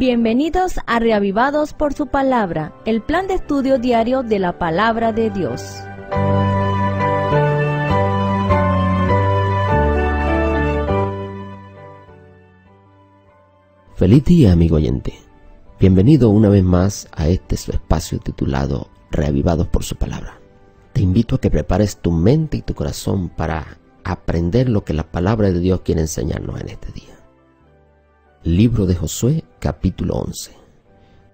Bienvenidos a Reavivados por su Palabra, el plan de estudio diario de la Palabra de Dios. Feliz día, amigo oyente. Bienvenido una vez más a este su espacio titulado Reavivados por su Palabra. Te invito a que prepares tu mente y tu corazón para aprender lo que la Palabra de Dios quiere enseñarnos en este día. Libro de Josué, capítulo 11.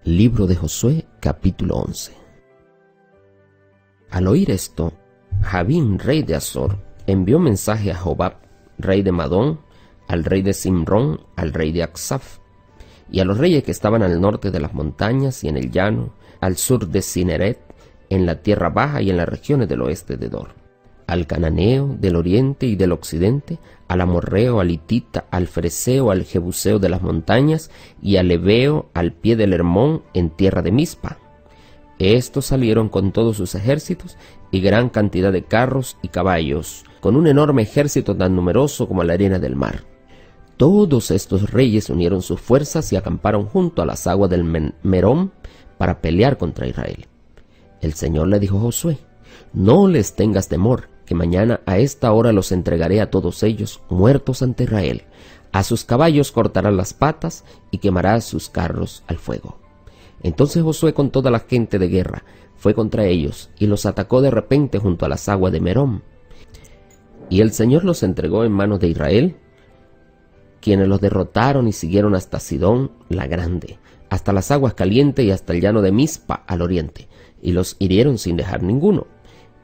Libro de Josué, capítulo 11. Al oír esto, Jabín, rey de Azor, envió mensaje a Jobab, rey de Madón, al rey de Simrón, al rey de Aksaf, y a los reyes que estaban al norte de las montañas y en el llano, al sur de Cineret, en la tierra baja y en las regiones del oeste de Dor, al cananeo del oriente y del occidente, al amorreo, al hitita, al fereceo, al jebuseo de las montañas y al heveo al pie del Hermón en tierra de Mizpa. Estos salieron con todos sus ejércitos y gran cantidad de carros y caballos, con un enorme ejército tan numeroso como la arena del mar. Todos estos reyes unieron sus fuerzas y acamparon junto a las aguas del Merón para pelear contra Israel. El Señor le dijo a Josué: no les tengas temor, que mañana a esta hora los entregaré a todos ellos muertos ante Israel. A sus caballos cortarás las patas y quemarás sus carros al fuego. Entonces Josué con toda la gente de guerra fue contra ellos y los atacó de repente junto a las aguas de Merón. Y el Señor los entregó en manos de Israel, quienes los derrotaron y siguieron hasta Sidón la Grande, hasta las aguas calientes y hasta el llano de Mizpa al oriente, y los hirieron sin dejar ninguno.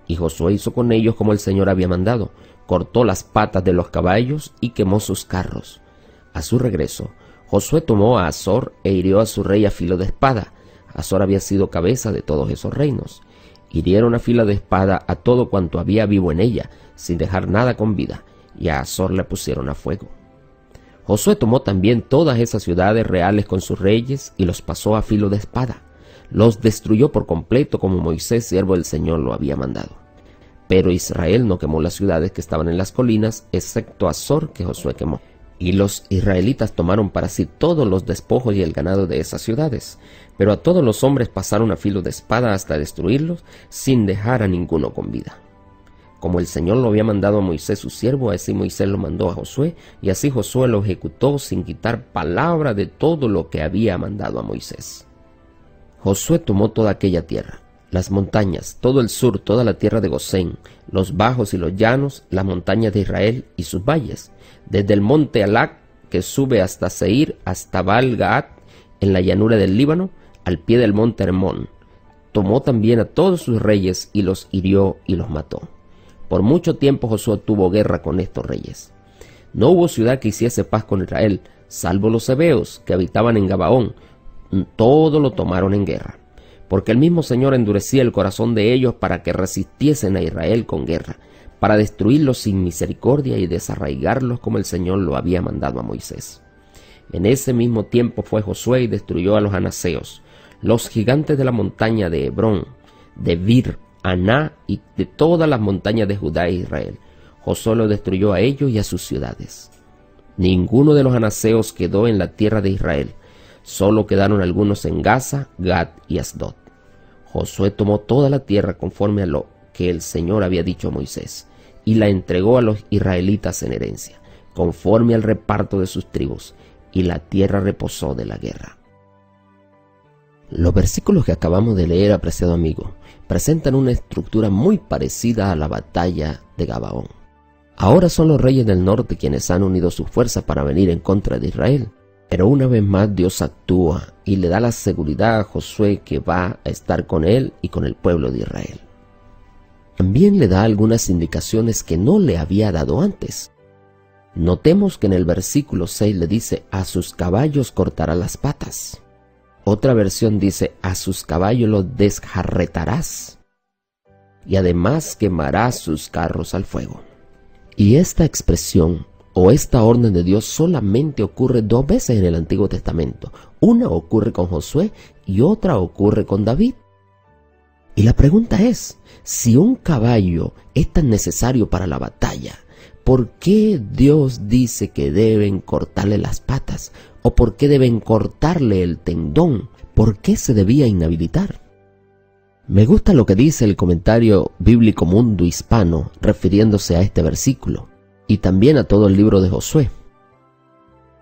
Y Josué hizo con ellos como el Señor había mandado, cortó las patas de los caballos y quemó sus carros. A su regreso, Josué tomó a Azor e hirió a su rey a filo de espada. Azor había sido cabeza de todos esos reinos. Hirieron a filo de espada a todo cuanto había vivo en ella, sin dejar nada con vida, y a Azor le pusieron a fuego. Josué tomó también todas esas ciudades reales con sus reyes y los pasó a filo de espada. Los destruyó por completo como Moisés, siervo del Señor, lo había mandado. Pero Israel no quemó las ciudades que estaban en las colinas, excepto Azor, que Josué quemó. Y los israelitas tomaron para sí todos los despojos y el ganado de esas ciudades. Pero a todos los hombres pasaron a filo de espada hasta destruirlos, sin dejar a ninguno con vida. Como el Señor lo había mandado a Moisés su siervo, así Moisés lo mandó a Josué, y así Josué lo ejecutó sin quitar palabra de todo lo que había mandado a Moisés. Josué tomó toda aquella tierra, las montañas, todo el sur, toda la tierra de Gosén, los bajos y los llanos, las montañas de Israel y sus valles, desde el monte Alac, que sube hasta Seir, hasta Baal-Gaad, en la llanura del Líbano, al pie del monte Hermón. Tomó también a todos sus reyes y los hirió y los mató. Por mucho tiempo Josué tuvo guerra con estos reyes. No hubo ciudad que hiciese paz con Israel, salvo los heveos que habitaban en Gabaón. Todo lo tomaron en guerra, porque el mismo Señor endurecía el corazón de ellos para que resistiesen a Israel con guerra, para destruirlos sin misericordia y desarraigarlos como el Señor lo había mandado a Moisés. En ese mismo tiempo fue Josué y destruyó a los anaseos, los gigantes de la montaña de Hebrón, de Bir, Aná y de todas las montañas de Judá e Israel. Josué los destruyó a ellos y a sus ciudades. Ninguno de los anaseos quedó en la tierra de Israel. Solo quedaron algunos en Gaza, Gad y Asdod. Josué tomó toda la tierra conforme a lo que el Señor había dicho a Moisés, y la entregó a los israelitas en herencia, conforme al reparto de sus tribus, y la tierra reposó de la guerra. Los versículos que acabamos de leer, apreciado amigo, presentan una estructura muy parecida a la batalla de Gabaón. Ahora son los reyes del norte quienes han unido sus fuerzas para venir en contra de Israel. Pero una vez más Dios actúa y le da la seguridad a Josué que va a estar con él y con el pueblo de Israel. También le da algunas indicaciones que no le había dado antes. Notemos que en el versículo 6 le dice: a sus caballos cortará las patas. Otra versión dice: a sus caballos los desjarretarás. Y además quemarás sus carros al fuego. Y esta expresión o esta orden de Dios solamente ocurre dos veces en el Antiguo Testamento. Una ocurre con Josué y otra ocurre con David. Y la pregunta es, si un caballo es tan necesario para la batalla, ¿por qué Dios dice que deben cortarle las patas? ¿O por qué deben cortarle el tendón? ¿Por qué se debía inhabilitar? Me gusta lo que dice el comentario bíblico Mundo Hispano refiriéndose a este versículo y también a todo el libro de Josué.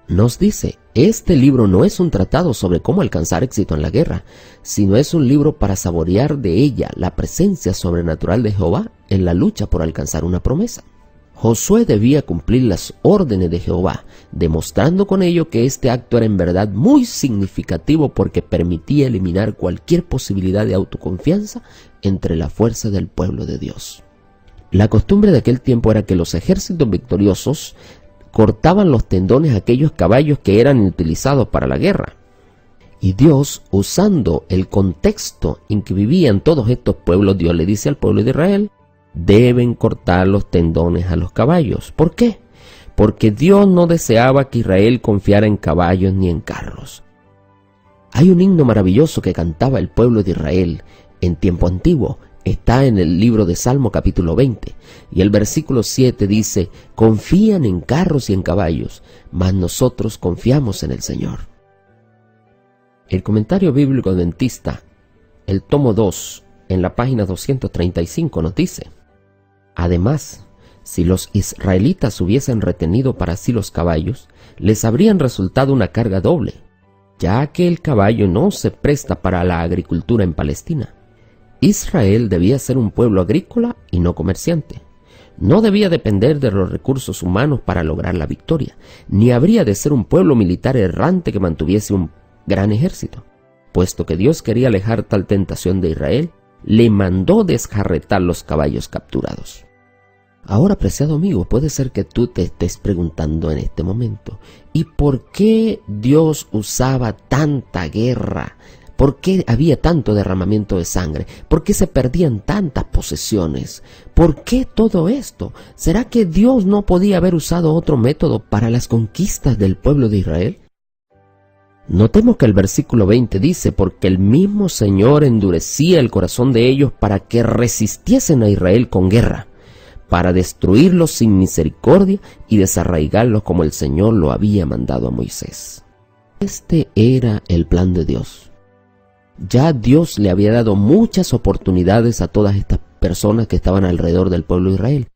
Nos dice, este libro no es un tratado sobre cómo alcanzar éxito en la guerra, sino es un libro para saborear de ella la presencia sobrenatural de Jehová en la lucha por alcanzar una promesa. Josué debía cumplir las órdenes de Jehová, demostrando con ello que este acto era en verdad muy significativo porque permitía eliminar cualquier posibilidad de autoconfianza entre la fuerza del pueblo de Dios. La costumbre de aquel tiempo era que los ejércitos victoriosos cortaban los tendones a aquellos caballos que eran utilizados para la guerra. Y Dios, usando el contexto en que vivían todos estos pueblos, Dios le dice al pueblo de Israel, deben cortar los tendones a los caballos. ¿Por qué? Porque Dios no deseaba que Israel confiara en caballos ni en carros. Hay un himno maravilloso que cantaba el pueblo de Israel en tiempo antiguo. Está en el libro de Salmo capítulo 20 y el versículo 7 dice, confían en carros y en caballos, mas nosotros confiamos en el Señor. El comentario bíblico adventista, el tomo 2, en la página 235 nos dice, además, si los israelitas hubiesen retenido para sí los caballos, les habrían resultado una carga doble, ya que el caballo no se presta para la agricultura en Palestina. Israel debía ser un pueblo agrícola y no comerciante. No debía depender de los recursos humanos para lograr la victoria, ni habría de ser un pueblo militar errante que mantuviese un gran ejército. Puesto que Dios quería alejar tal tentación de Israel, le mandó desjarretar los caballos capturados. Ahora, apreciado amigo, puede ser que tú te estés preguntando en este momento, ¿y por qué Dios usaba tanta guerra? ¿Por qué había tanto derramamiento de sangre? ¿Por qué se perdían tantas posesiones? ¿Por qué todo esto? ¿Será que Dios no podía haber usado otro método para las conquistas del pueblo de Israel? Notemos que el versículo 20 dice, porque el mismo Señor endurecía el corazón de ellos para que resistiesen a Israel con guerra, para destruirlos sin misericordia y desarraigarlos como el Señor lo había mandado a Moisés. Este era el plan de Dios. Ya Dios le había dado muchas oportunidades a todas estas personas que estaban alrededor del pueblo de Israel.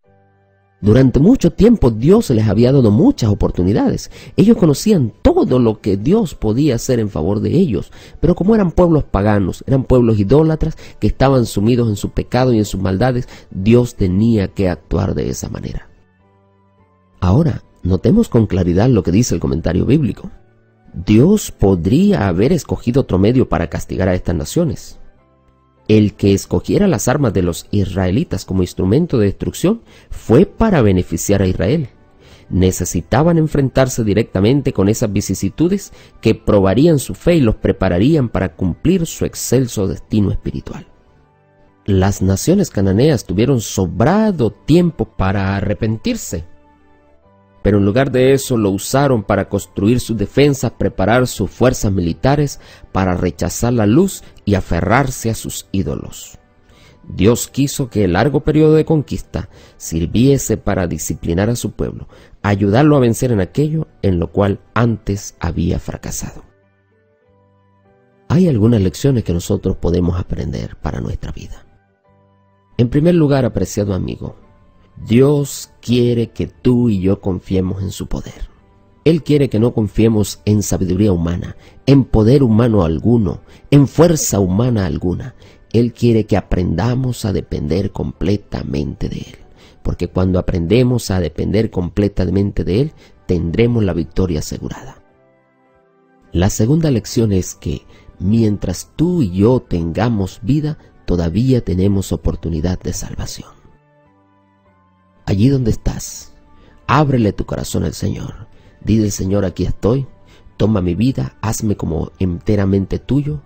Durante mucho tiempo Dios les había dado muchas oportunidades. Ellos conocían todo lo que Dios podía hacer en favor de ellos. Pero como eran pueblos paganos, eran pueblos idólatras que estaban sumidos en su pecado y en sus maldades, Dios tenía que actuar de esa manera. Ahora, notemos con claridad lo que dice el comentario bíblico. Dios podría haber escogido otro medio para castigar a estas naciones. El que escogiera las armas de los israelitas como instrumento de destrucción fue para beneficiar a Israel. Necesitaban enfrentarse directamente con esas vicisitudes que probarían su fe y los prepararían para cumplir su excelso destino espiritual. Las naciones cananeas tuvieron sobrado tiempo para arrepentirse, pero en lugar de eso lo usaron para construir sus defensas, preparar sus fuerzas militares para rechazar la luz y aferrarse a sus ídolos. Dios quiso que el largo periodo de conquista sirviese para disciplinar a su pueblo, ayudarlo a vencer en aquello en lo cual antes había fracasado. Hay algunas lecciones que nosotros podemos aprender para nuestra vida. En primer lugar, apreciado amigo, Dios quiere que tú y yo confiemos en su poder. Él quiere que no confiemos en sabiduría humana, en poder humano alguno, en fuerza humana alguna. Él quiere que aprendamos a depender completamente de Él. Porque cuando aprendemos a depender completamente de Él, tendremos la victoria asegurada. La segunda lección es que mientras tú y yo tengamos vida, todavía tenemos oportunidad de salvación. Allí donde estás, ábrele tu corazón al Señor. Dile, Señor, aquí estoy, toma mi vida, hazme como enteramente tuyo,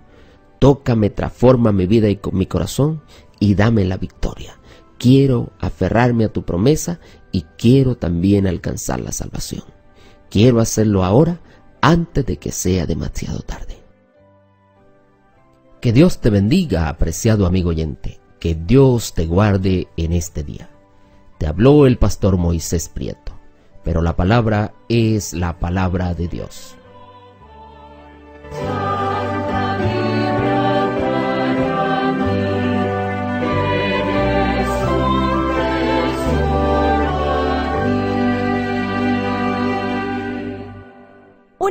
tócame, transforma mi vida y mi corazón y dame la victoria. Quiero aferrarme a tu promesa y quiero también alcanzar la salvación. Quiero hacerlo ahora antes de que sea demasiado tarde. Que Dios te bendiga, apreciado amigo oyente. Que Dios te guarde en este día. Te habló el pastor Moisés Prieto, pero la palabra es la palabra de Dios.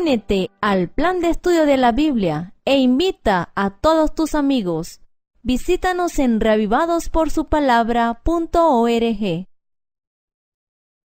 Únete al Plan de Estudio de la Biblia e invita a todos tus amigos. Visítanos en reavivadosporsupalabra.org.